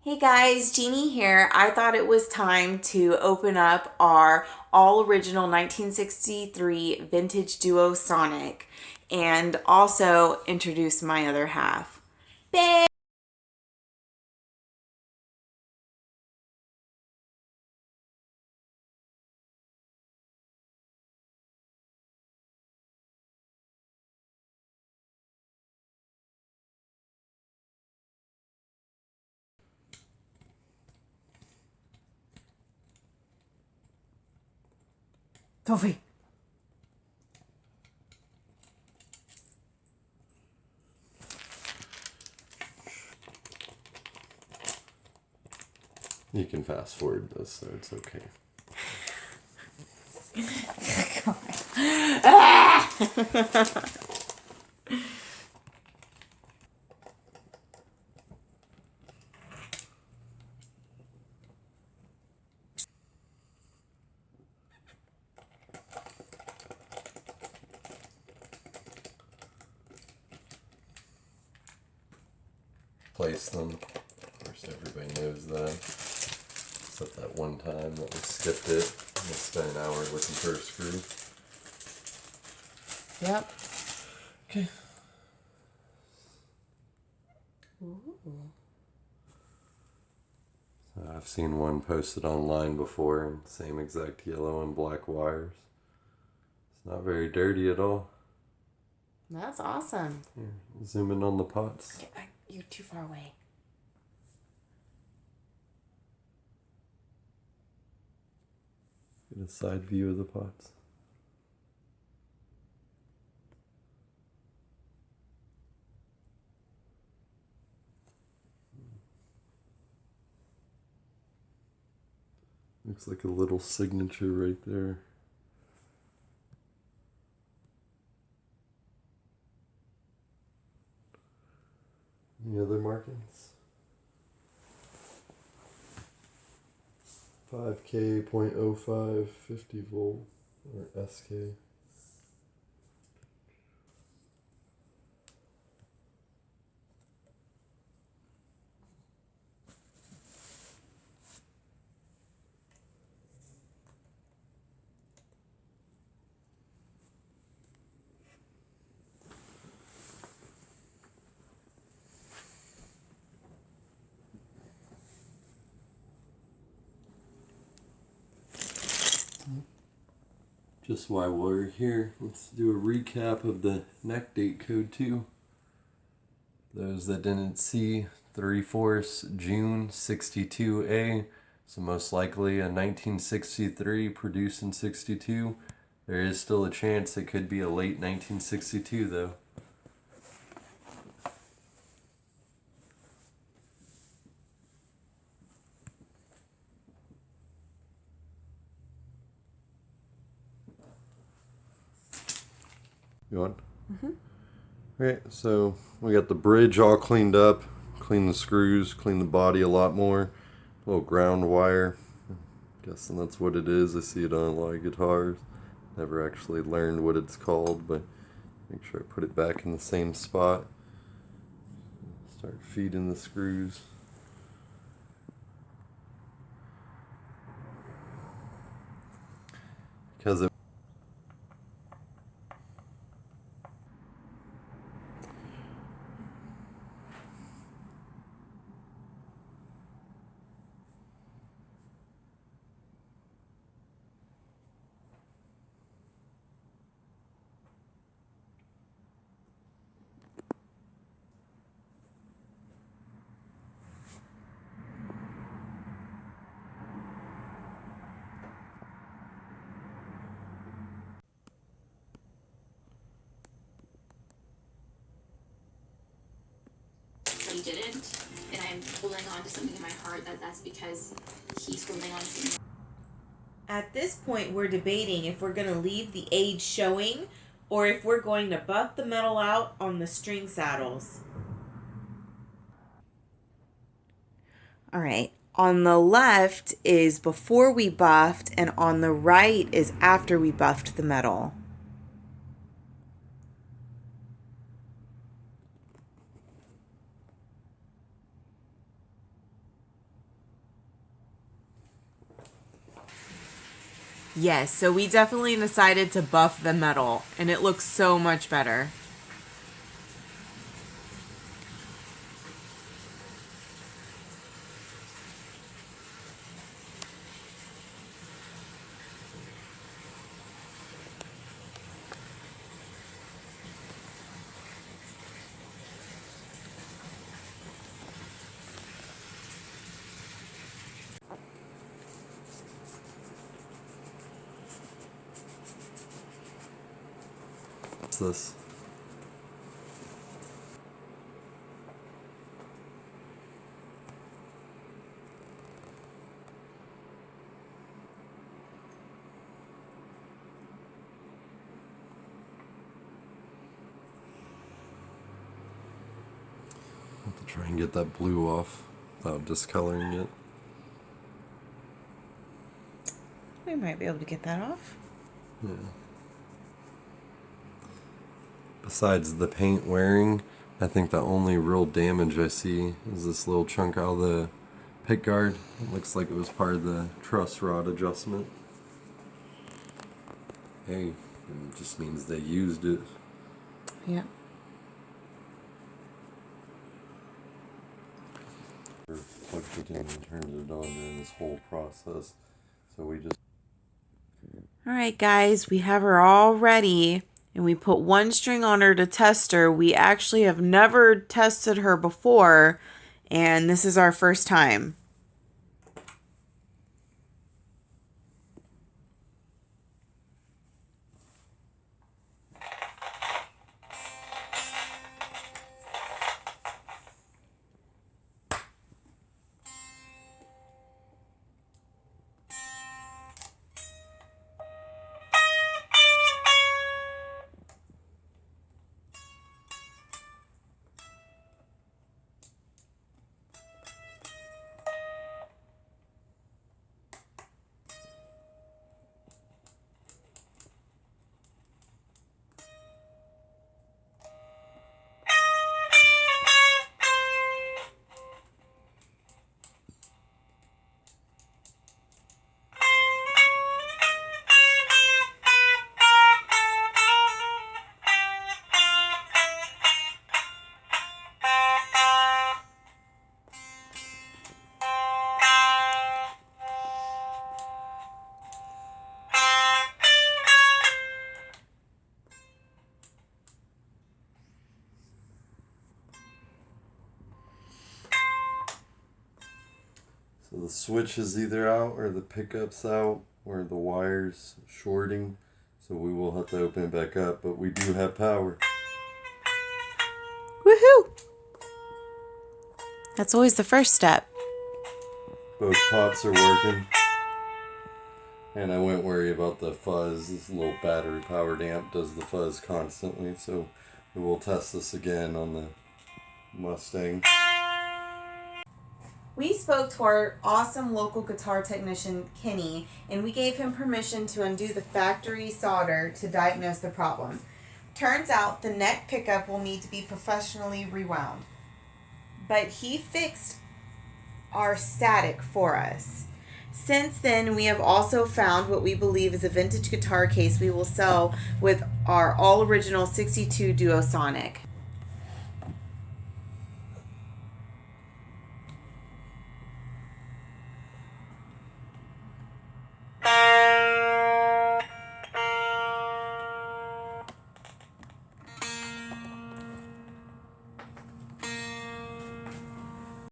Hey guys, Jeannie here. I thought it was time to open up our all original 1963 vintage Duo Sonic and also introduce my other half. Babe! Sophie. You can fast forward this, so it's okay. Place them. Of course, everybody knows that. Except that one time that we skipped it. We spent an hour looking for a screw. Yep. Okay. Ooh. I've seen one posted online before in same exact yellow and black wires. It's not very dirty at all. That's awesome. Here, zoom in on the pots. You're too far away. Get a side view of the pots. Looks like a little signature right there. Any other markings? 5K, 0.05, 50 volt, or SK. Just while we're here, let's do a recap of the neck date code too. Those that didn't see, 3/4 June 62A, so most likely a 1963 produced in 62. There is still a chance it could be a late 1962 though. You on? Mm-hmm. Okay, so we got the bridge all cleaned up, clean the screws, clean the body a lot more. Little ground wire. Guessing that's what it is. I see it on a lot of guitars. Never actually learned what it's called, but make sure I put it back in the same spot. Start feeding the screws. Because it he didn't, and I'm holding on to something in my heart that's because he's holding on to me. At this point, we're debating if we're going to leave the age showing or if we're going to buff the metal out on the string saddles. All right. On the left is before we buffed, and on the right is after we buffed the metal. Yes, so we definitely decided to buff the metal, and it looks so much better. What's this? Have to try and get that blue off without discoloring it. We might be able to get that off. Yeah. Besides the paint wearing, I think the only real damage I see is this little chunk out of the pick guard. It looks like it was part of the truss rod adjustment. Hey, it just means they used it. Yeah. Plugged it in and turned it on during this whole process. So we just... All right, guys, we have her all ready, and we put one string on her to test her. We actually have never tested her before, and this is our first time. So the switch is either out or the pickup's out or the wire's shorting. So we will have to open it back up, but we do have power. Woohoo! That's always the first step. Both pots are working. And I wouldn't worry about the fuzz. This little battery powered amp does the fuzz constantly. So we will test this again on the Mustang. We spoke to our awesome local guitar technician, Kenny, and we gave him permission to undo the factory solder to diagnose the problem. Turns out the neck pickup will need to be professionally rewound. But he fixed our static for us. Since then, we have also found what we believe is a vintage guitar case we will sell with our all original 62 Duo Sonic.